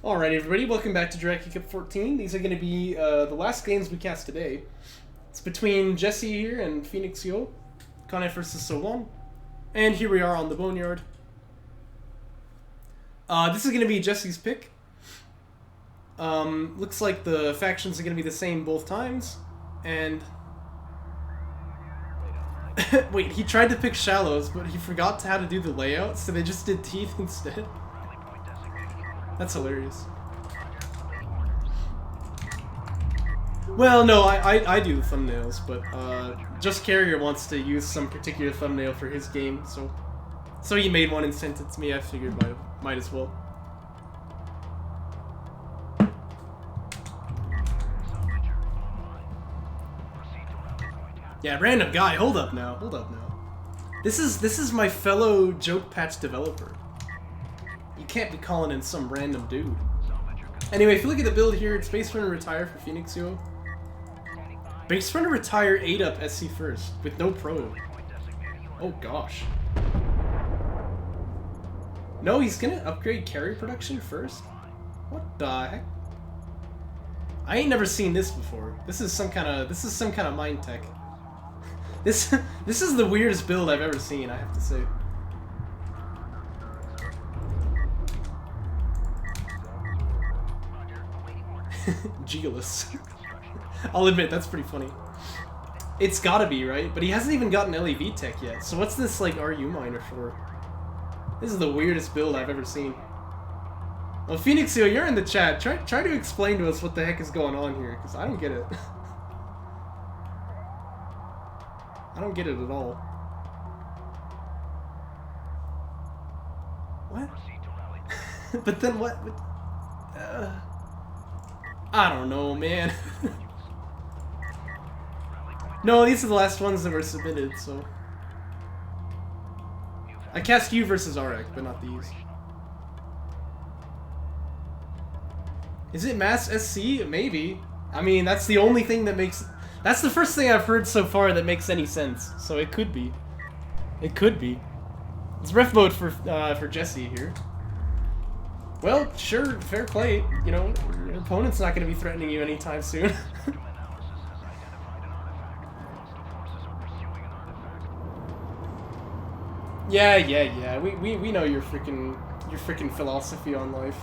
Alright everybody, welcome back to Jaraci Cup 14. These are going to be the last games we cast today. It's between Jesse here and PhoenixYo, Kharak versus So1. And here we are on the Boneyard. This is going to be Jesse's pick. Looks like the factions are going to be the same both times. And... Wait, he tried to pick Shallows, but he forgot how to do the layout, so they just did Teeth instead. That's hilarious. Well, no, I do the thumbnails, but Just Carrier wants to use some particular thumbnail for his game, so he made one and sent it to me. I figured might as well. Yeah, random guy. Hold up now. This is my fellow Joke Patch developer. You can't be calling in some random dude. Anyway, if you look at the build here, it's base runner retire for PhoenixYo. Base runner retire 8 up SC first with no probe. Oh gosh. No, he's gonna upgrade carry production first? What the heck? I ain't never seen this before. This is some kind of mind tech. This is the weirdest build I've ever seen, I have to say. Geolus. I'll admit, that's pretty funny. It's gotta be, right? But he hasn't even gotten LEV tech yet, so what's this, like, RU miner for? This is the weirdest build I've ever seen. Well, PhoenixYo, you're in the chat. Try to explain to us what the heck is going on here, because I don't get it. I don't get it at all. What? But then what? I don't know, man. No, these are the last ones that were submitted, so... I cast you versus Kharak, but not these. Is it Mass SC? Maybe. I mean, that's the only thing that makes... That's the first thing I've heard so far that makes any sense, so it could be. It could be. It's ref mode for Jesse here. Well, sure, fair play. You know, your opponent's not going to be threatening you anytime soon. Yeah. We know your freaking philosophy on life.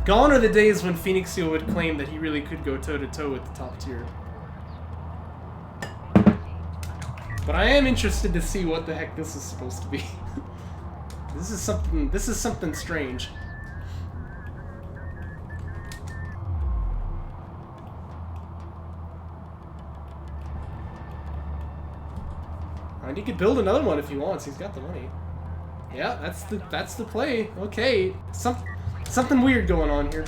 Gone are the days when PhoenixYo would claim that he really could go toe-to-toe with the top tier. But I am interested to see what the heck this is supposed to be. This is something strange. And he could build another one if he wants. He's got the money. Yeah, that's the play. Okay, something weird going on here.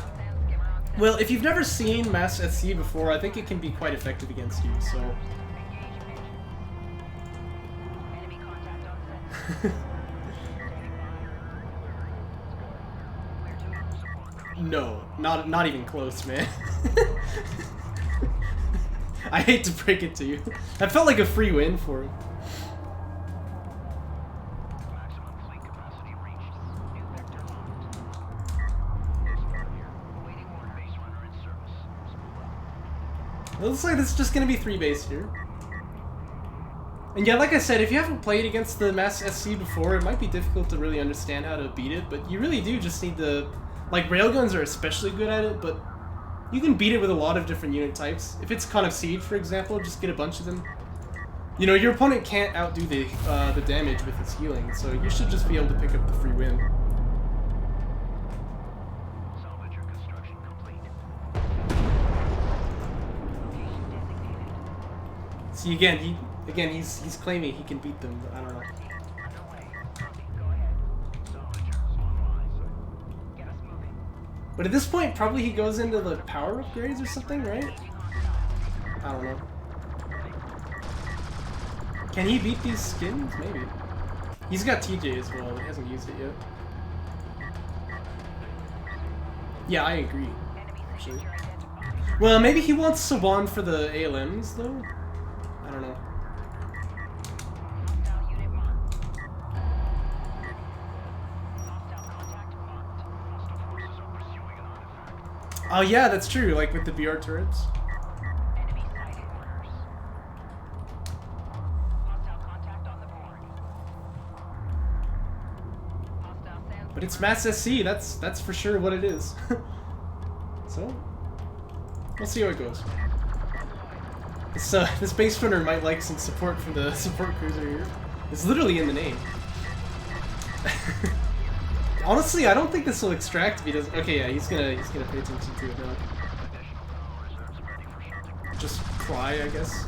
Well, if you've never seen Mass SC before, I think it can be quite effective against you. So. No, not even close, man. I hate to break it to you. That felt like a free win for him. It looks like this is just gonna be 3 base here. And yeah, like I said, if you haven't played against the Mass SC before, it might be difficult to really understand how to beat it, but you really do just need to... Like, railguns are especially good at it, but you can beat it with a lot of different unit types. If it's Con of Siege, for example, just get a bunch of them. You know, your opponent can't outdo the damage with its healing, so you should just be able to pick up the free win. See, again, he's claiming he can beat them, but I don't know. But at this point, probably he goes into the power upgrades or something, right? I don't know. Can he beat these skins? Maybe. He's got TJ as well, he hasn't used it yet. Yeah, I agree, actually. Well, maybe he wants So1 for the ALMs, though? I don't know. Oh yeah, that's true, like with the BR turrets. But it's Mass SC, that's for sure what it is. So, we'll see how it goes. This base runner might like some support from the support cruiser here. It's literally in the name. Honestly, I don't think this will extract if he doesn't. Okay, yeah, he's gonna pay attention to it now. Just cry, I guess.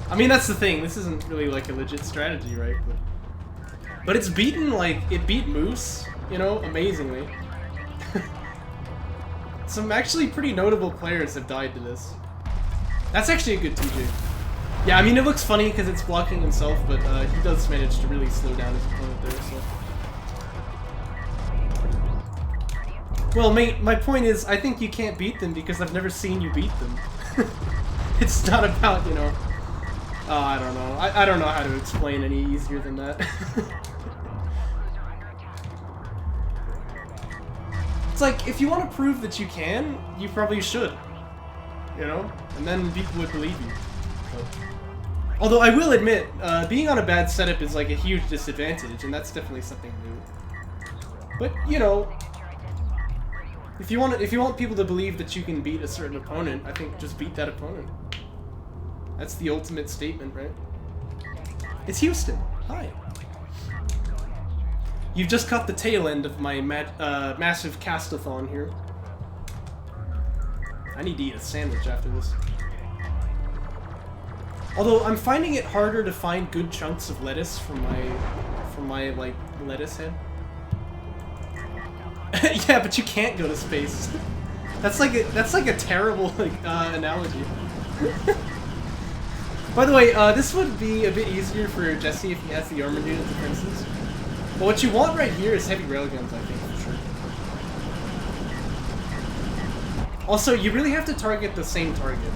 I mean, that's the thing. This isn't really like a legit strategy, right? But it's beaten, like, it beat Moose, you know, amazingly. Some actually pretty notable players have died to this. That's actually a good 2J. Yeah, I mean, it looks funny because it's blocking himself, but he does manage to really slow down his opponent there, so. Well, mate, my point is, I think you can't beat them because I've never seen you beat them. It's not about, you know... Oh, I don't know. I don't know how to explain any easier than that. It's like, if you want to prove that you can, you probably should. You know? And then people would believe you. So. Although I will admit, being on a bad setup is like a huge disadvantage, and that's definitely something new. But, you know... If you want people to believe that you can beat a certain opponent, I think just beat that opponent. That's the ultimate statement, right? It's Houston. Hi. You've just caught the tail end of my massive cast-a-thon here. I need to eat a sandwich after this. Although I'm finding it harder to find good chunks of lettuce from my like lettuce head. Yeah, but you can't go to space. That's like a terrible like analogy. By the way, this would be a bit easier for Jesse if he has the armor unit defenses. But what you want right here is heavy railguns, I think, for sure. Also, you really have to target the same target.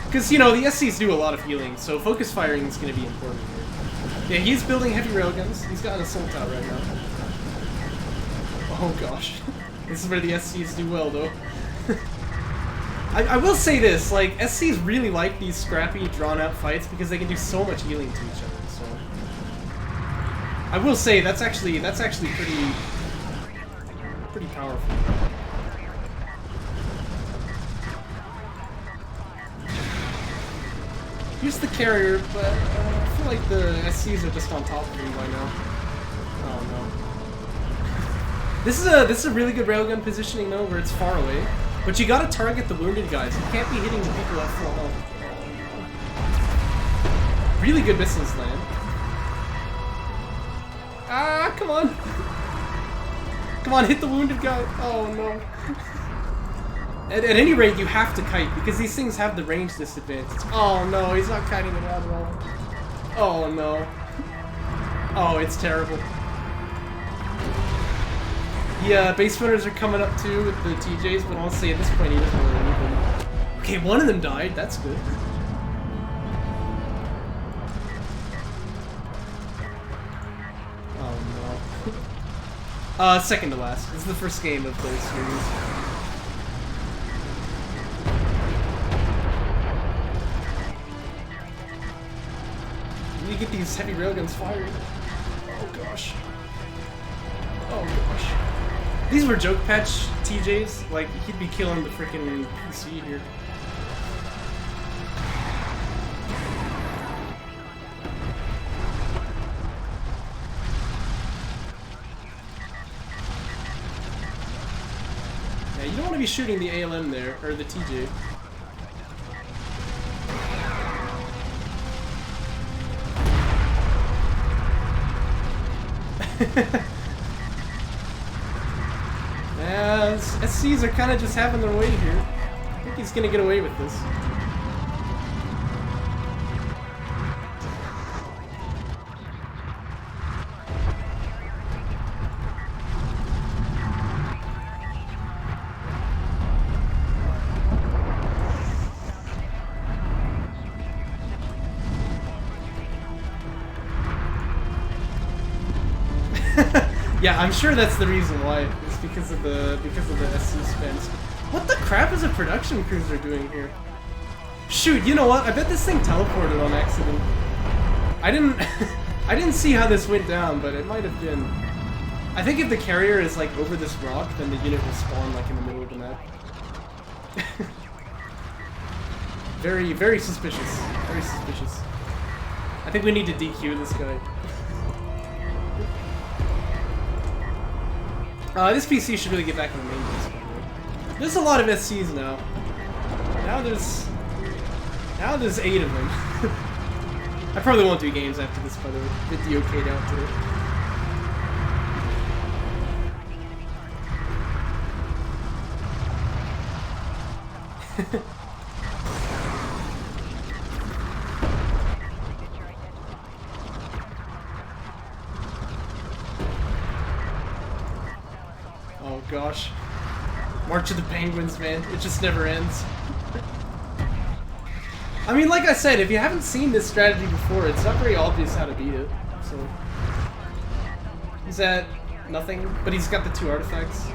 Because, you know, the SCs do a lot of healing, so focus firing is going to be important here. Yeah, he's building heavy railguns. He's got an assault out right now. Oh gosh. This is where the SCs do well, though. I will say this, like, SCs really like these scrappy, drawn-out fights because they can do so much healing to each other, so... I will say, that's actually pretty powerful. Here's the carrier, but I feel like the SCs are just on top of him by now. Oh no. This is a really good railgun positioning though, where it's far away. But you gotta target the wounded guys. You can't be hitting the people at full health. Really good missiles land. Ah, come on! Come on, hit the wounded guy! Oh no. At any rate, you have to kite, because these things have the range disadvantage. Oh no, he's not kiting it out at all. Oh no. Oh, it's terrible. Yeah, base runners are coming up too with the TJs, but honestly at this point he doesn't really need them. Okay, one of them died, that's good. Oh no. Second to last. This is the first game of the series. We need to get these heavy railguns fired. Oh gosh. Oh gosh. These were joke patch TJs, like he'd be killing the freaking PC here. Yeah, you don't want to be shooting the ALM there, or the TJ. Yeah, SCs are kind of just having their way here. I think he's gonna get away with this. Yeah, I'm sure that's the reason why. just because of the SC spends. What the crap is a production cruiser doing here? Shoot, you know what? I bet this thing teleported on accident. I didn't I didn't see how this went down, but it might have been. I think if the carrier is like over this rock, then the unit will spawn like in the middle of the map. Very, very suspicious. Very suspicious. I think we need to DQ this guy. This PC should really get back in the main base. There's a lot of SCs now. Now there's 8 of them. I probably won't do games after this, by the way. Get the okayed out today. Oh gosh. March of the Penguins, man. It just never ends. I mean, like I said, if you haven't seen this strategy before, it's not very obvious how to beat it. So he's at nothing, but he's got the 2 artifacts.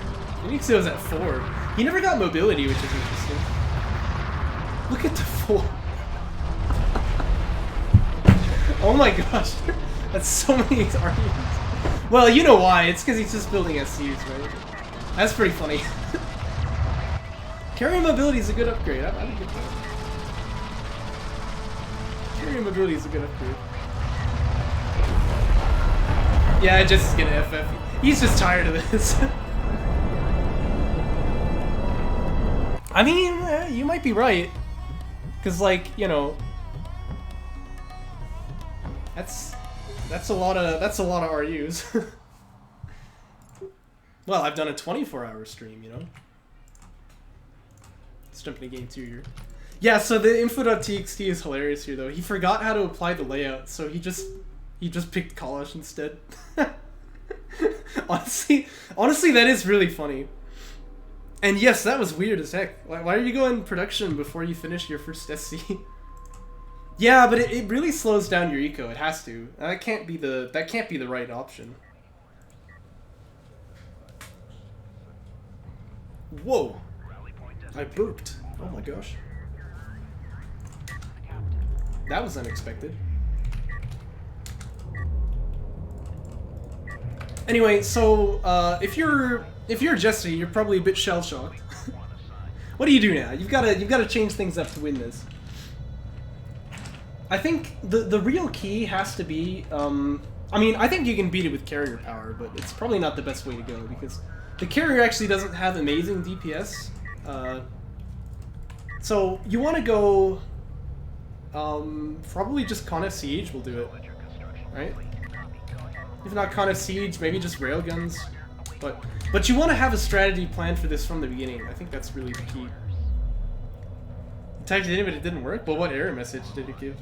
PhoenixYo's at 4. He never got mobility, which is interesting. Look at the 4. Oh my gosh. That's so many arguments. Well, you know why. It's because he's just building SCs, right? That's pretty funny. Carrier mobility is a good upgrade. I would get that. Carrier mobility is a good upgrade. Yeah, Jess is gonna FF. He's just tired of this. I mean, you might be right. Cause like, you know, that's a lot of RUs. Well, I've done a 24-hour stream, you know. Let's jump into game 2 here. Yeah, so the info.txt is hilarious here though. He forgot how to apply the layout, so he just picked Kalash instead. honestly, that is really funny. And yes, that was weird as heck. Why are you going production before you finish your first SC? Yeah, but it really slows down your eco. It has to. That can't be the right option. Whoa! I burped. Oh my gosh. That was unexpected. Anyway, so if you're Jesse, you're probably a bit shell-shocked. What do you do now? You've got to change things up to win this. I think the real key has to be. I mean, I think you can beat it with carrier power, but it's probably not the best way to go because the carrier actually doesn't have amazing DPS. So you want to go. Probably just Con F Siege will do it, right? If not Con F Siege, maybe just railguns. But you want to have a strategy planned for this from the beginning. I think that's really the key. You typed it in, but it didn't work. Well, what error message did it give?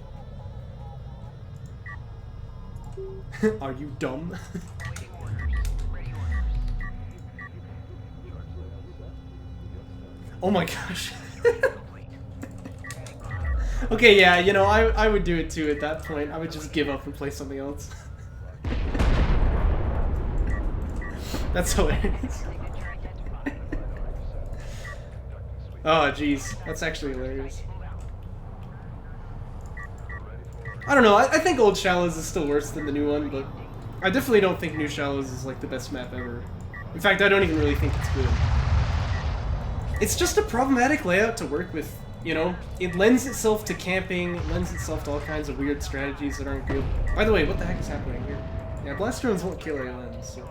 Are you dumb? Oh my gosh. Okay, yeah, you know, I would do it too at that point. I would just give up and play something else. That's hilarious. Oh, jeez. That's actually hilarious. I don't know, I think Old Shallows is still worse than the new one, but I definitely don't think New Shallows is like the best map ever. In fact, I don't even really think it's good. It's just a problematic layout to work with, you know? It lends itself to camping, it lends itself to all kinds of weird strategies that aren't good. By the way, what the heck is happening here? Yeah, blast drones won't kill ALMs, so...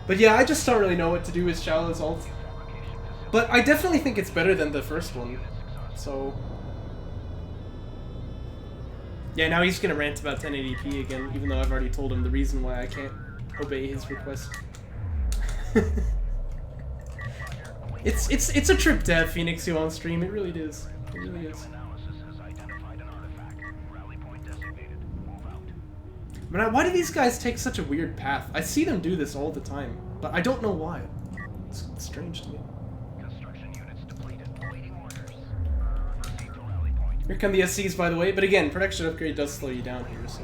But yeah, I just don't really know what to do with Shallow's ult. But I definitely think it's better than the first one, so... Yeah, now he's gonna rant about 1080p again, even though I've already told him the reason why I can't obey his request. It's a trip to have PhoenixYo on stream, it really is. It really is. But why do these guys take such a weird path? I see them do this all the time, but I don't know why. It's strange to me. Here come the SCs, by the way, but again, production upgrade does slow you down here, so...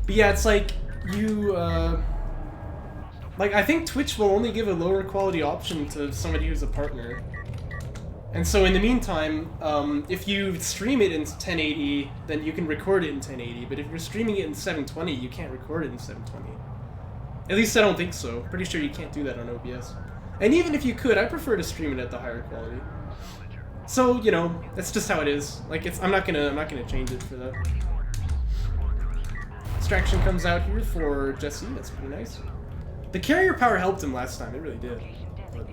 But yeah, it's like, you, like, I think Twitch will only give a lower quality option to somebody who's a partner. And so in the meantime, if you stream it in 1080, then you can record it in 1080, but if you're streaming it in 720, you can't record it in 720. At least I don't think so. Pretty sure you can't do that on OBS. And even if you could, I prefer to stream it at the higher quality. So, you know, that's just how it is. Like, I'm not gonna change it for that. Distraction comes out here for Jesse, that's pretty nice. The carrier power helped him last time, it really did. But...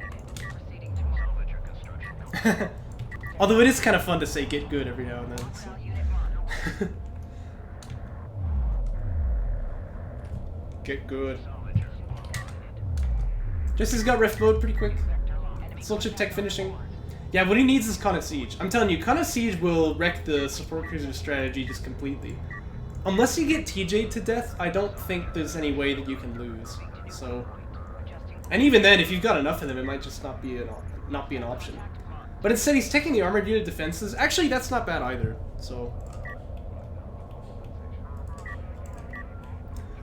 Although it is kind of fun to say get good every now and then. So. Get good. Jesse's got ref mode pretty quick. Soul chip tech finishing. Yeah, what he needs is Con of Siege. I'm telling you, Con of Siege will wreck the support cruiser strategy just completely. Unless you get TJ'd to death, I don't think there's any way that you can lose. So, and even then, if you've got enough of them, it might just not be an option. But instead, he's taking the armored unit defenses. Actually, that's not bad either. So,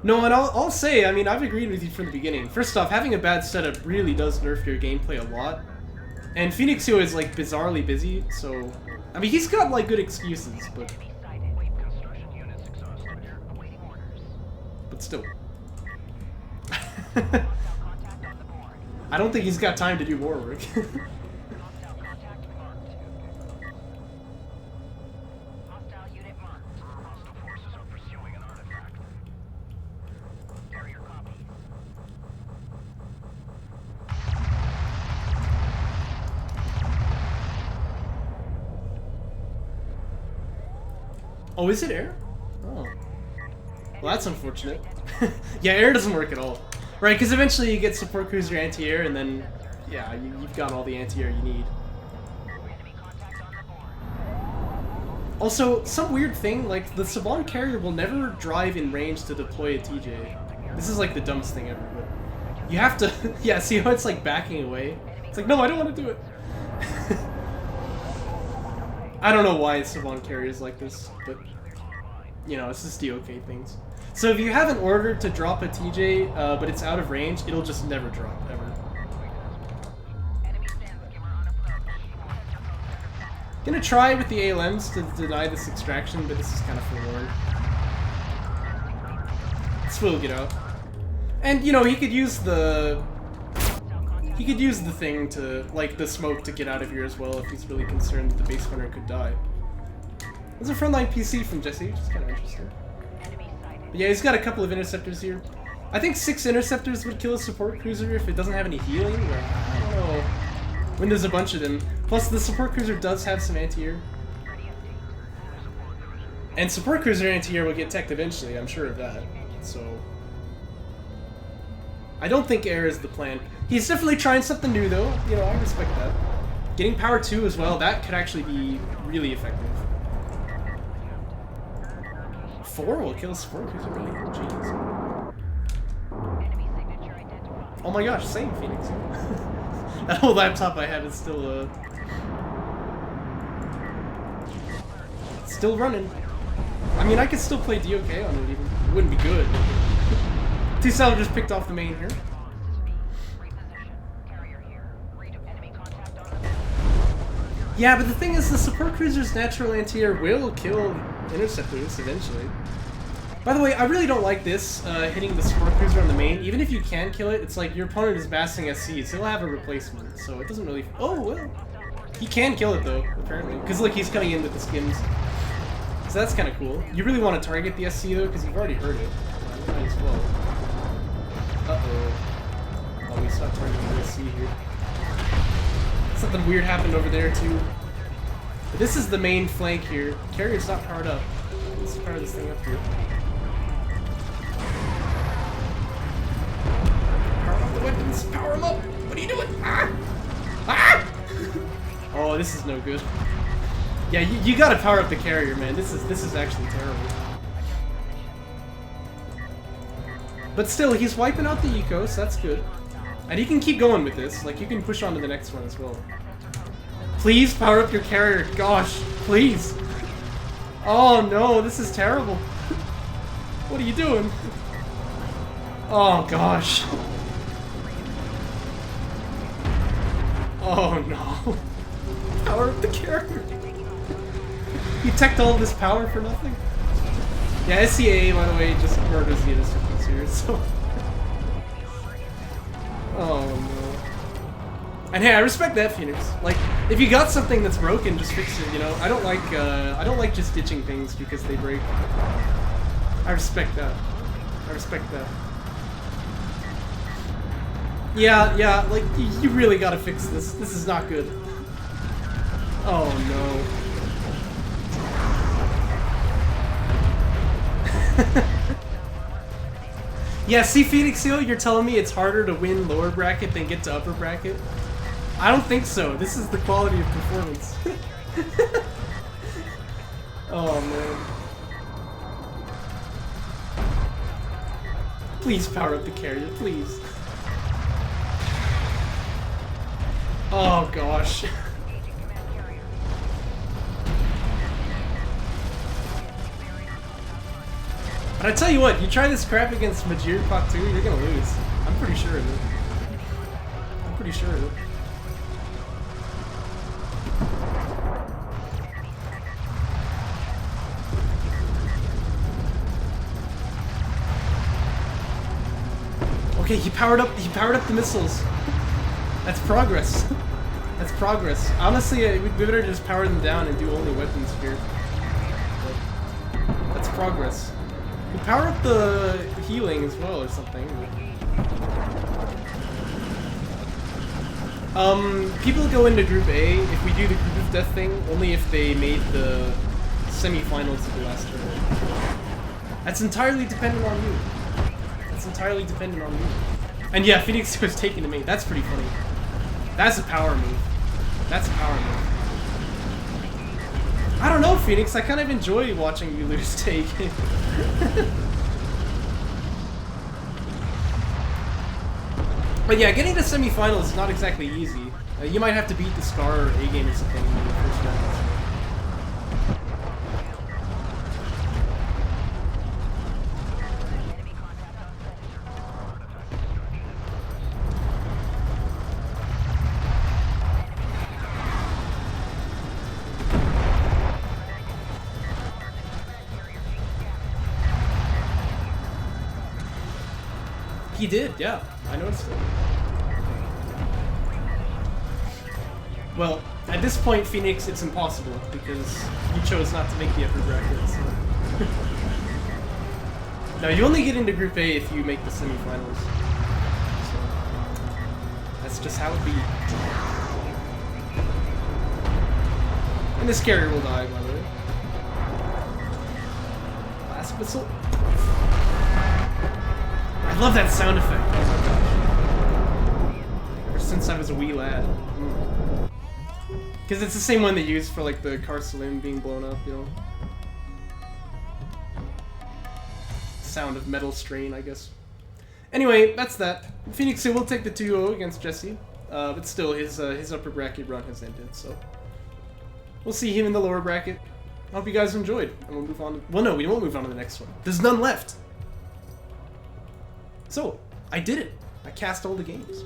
no, and I'll say, I mean, I've agreed with you from the beginning. First off, having a bad setup really does nerf your gameplay a lot. And PhoenixYo is like bizarrely busy, so I mean, he's got like good excuses, but still. I don't think he's got time to do war work. Oh, is it air? Oh. Well, that's unfortunate. Yeah, air doesn't work at all. Right, because eventually you get support cruiser anti-air, and then, yeah, you've got all the anti-air you need. Also, some weird thing, like, the Saban carrier will never drive in range to deploy a TJ. This is, like, the dumbest thing ever, but you have to... Yeah, see how it's, like, backing away? It's like, no, I don't want to do it. I don't know why Saban carrier is like this, but, you know, it's just the okay things. So if you have an order to drop a TJ, but it's out of range, it'll just never drop, ever. Gonna try with the ALMs to deny this extraction, but this is kind of forlorn. This will get out. And, you know, he could use the... He could use the thing to, like, the smoke to get out of here as well if he's really concerned that the base runner could die. There's a frontline PC from Jesse, which is kind of interesting. But yeah, he's got a couple of interceptors here. I think 6 interceptors would kill a support cruiser if it doesn't have any healing, or I don't know. When there's a bunch of them. Plus, the support cruiser does have some anti-air. And support cruiser anti-air will get teched eventually, I'm sure of that. So... I don't think air is the plan. He's definitely trying something new, though. You know, I respect that. Getting power 2 as well, that could actually be really effective. 4 will kill a support cruiser, really? Jeez. Oh my gosh, same Phoenix. That whole laptop I have is still, still running. I mean, I could still play DOK on it even. It wouldn't be good. T-Cell just picked off the main here. Yeah, but the thing is, the support cruiser's natural anti-air will kill interceptors eventually. By the way, I really don't like this, hitting the support cruiser on the main. Even if you can kill it, it's like your opponent is massing SCs. He'll have a replacement, so it doesn't really... Oh, well. He can kill it, though, apparently. Because, look, he's coming in with the skims. So that's kind of cool. You really want to target the SC, though, because you've already heard it. Might as well. Uh-oh. Oh, we stopped targeting the SC here. Something weird happened over there, too. But this is the main flank here. Carrier's not powered up. Let's power this thing up here. Power up the weapons! Power them up! What are you doing? Ah! Ah! Oh, this is no good. Yeah, you gotta power up the carrier, man. This is actually terrible. But still, he's wiping out the eco, so that's good. And he can keep going with this. Like, you can push on to the next one as well. Please power up your carrier. Gosh, please. Oh no, this is terrible. What are you doing? Oh gosh. Oh no. Power up the carrier. You teched all of this power for nothing? Yeah, SCA, by the way, just murders the innocent here, so... Oh no. And hey, I respect that, Phoenix. Like, if you got something that's broken, just fix it, you know? I don't like just ditching things because they break. I respect that. I respect that. Yeah, like, you really gotta fix this. This is not good. Oh no. Yeah, see, PhoenixYo, you're telling me it's harder to win lower bracket than get to upper bracket? I don't think so. This is the quality of performance. Oh, man. Please power up the carrier, please. Oh, gosh. But I tell you what, you try this crap against Majir Pak 2, you're gonna lose. I'm pretty sure of it. I'm pretty sure of it. Okay, he powered up the missiles. That's progress. That's progress. Honestly, we better just power them down and do only weapons here. But that's progress. We power up the healing as well or something. People go into Group A if we do the Group of Death thing, only if they made the semi-finals of the last tournament. That's entirely dependent on you. That's entirely dependent on you. And yeah, Phoenix was taken to me. That's pretty funny. That's a power move. That's a power move. I don't know, Phoenix. I kind of enjoy watching you lose take. But yeah, getting to semifinals is not exactly easy. You might have to beat the Scar or A-game or something in the first round. He did, yeah. I noticed it. Well, at this point, Phoenix, it's impossible because you chose not to make the upper bracket. So. No, you only get into Group A if you make the semifinals. So that's just how it be. And this carrier will die, by the way. Last missile. I love that sound effect. Oh my gosh. Ever since I was a wee lad. Because it's the same one they use for like the car saloon being blown up, you know. Sound of metal strain, I guess. Anyway, that's that. PhoenixYo will take the 2-0 against Jesse. But still, his upper bracket run has ended, so. We'll see him in the lower bracket. I hope you guys enjoyed. And we'll move on to, well, no, we won't move on to the next one. There's none left. So, I did it. I cast all the games.